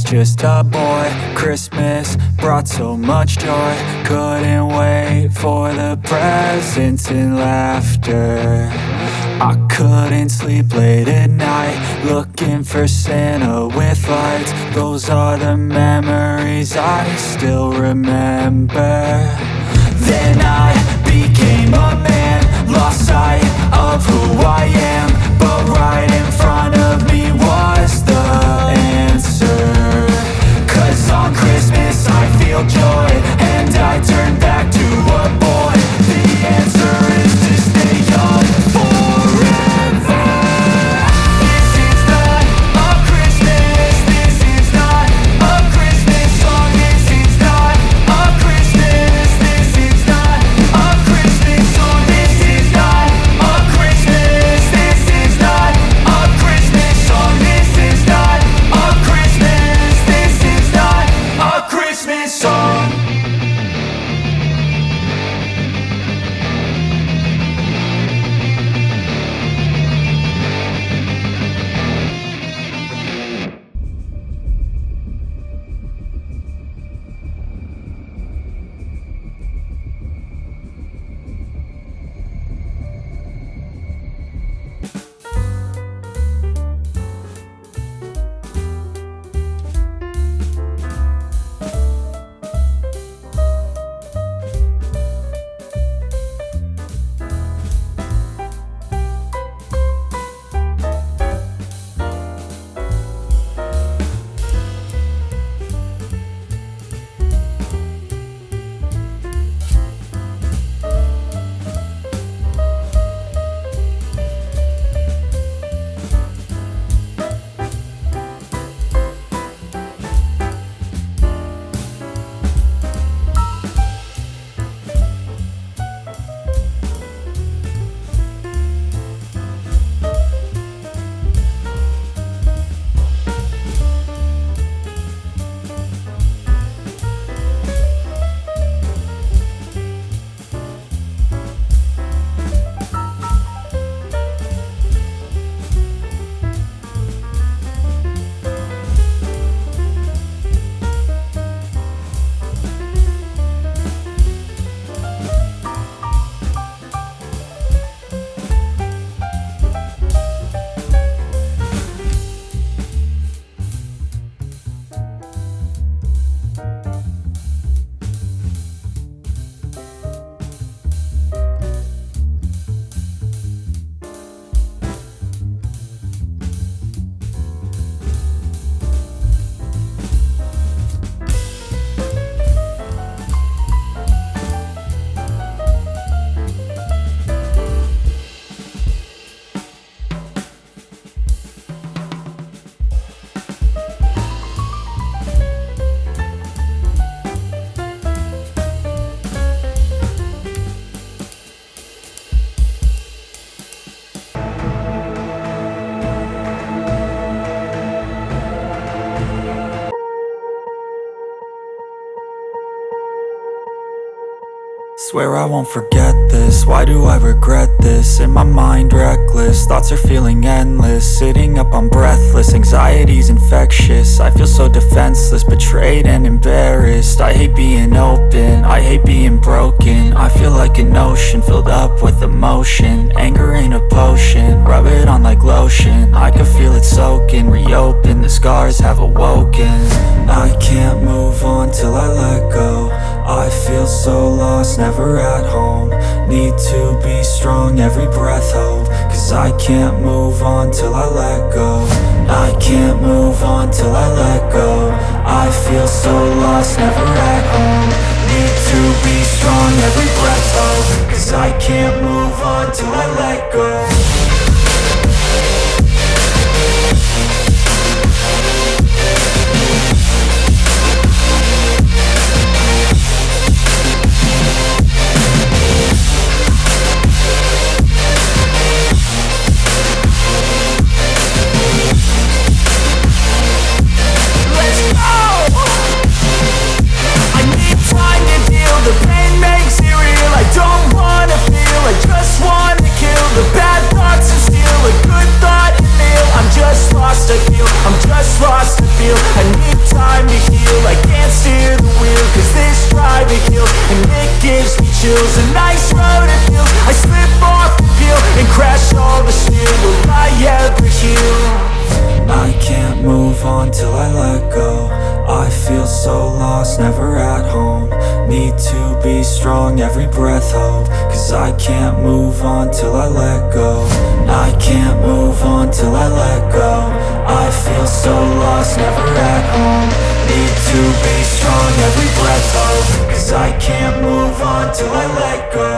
just a boy. Christmas brought so much joy. Couldn't wait for the presents and laughter. I couldn't sleep late at night, looking for Santa with lights. Those are the memories I still remember. Then I became a man, lost sight of who I am. But right in front of me was the answer. 'Cause on Christmas I feel joy, and I turn back to a boy. The answer is to stay young forever. This is not a Christmas, this is not a Christmas song. This is not a Christmas, this is not a Christmas song. This is not a Christmas, this is not a Christmas song. This is not a Christmas, this is not a Christmas song. Swear I won't forget this, why do I regret this? In my mind reckless, thoughts are feeling endless. Sitting up I'm breathless, anxiety's infectious. I feel so defenseless, betrayed and embarrassed. I hate being open, I hate being broken. I feel like an ocean filled up with emotion. Anger ain't a potion, rub it on like lotion. I can feel it soaking, reopen, the scars have awoken. I can't move on till I let go. I feel so lost, never at home. Need to be strong, every breath hold. 'Cause I can't move on till I let go. I can't move on till I let go. I feel so lost, never at home. Need to be strong, every breath hold. 'Cause I can't move on till I let go. The pain makes it real, I don't wanna feel, I just wanna kill the bad thoughts so lost, never at home. Need to be strong, every breath hold. Cause I can't move on till I let go. I can't move on till I let go. I feel so lost, never at home. Need to be strong, every breath hold. Cause I can't move on till I let go.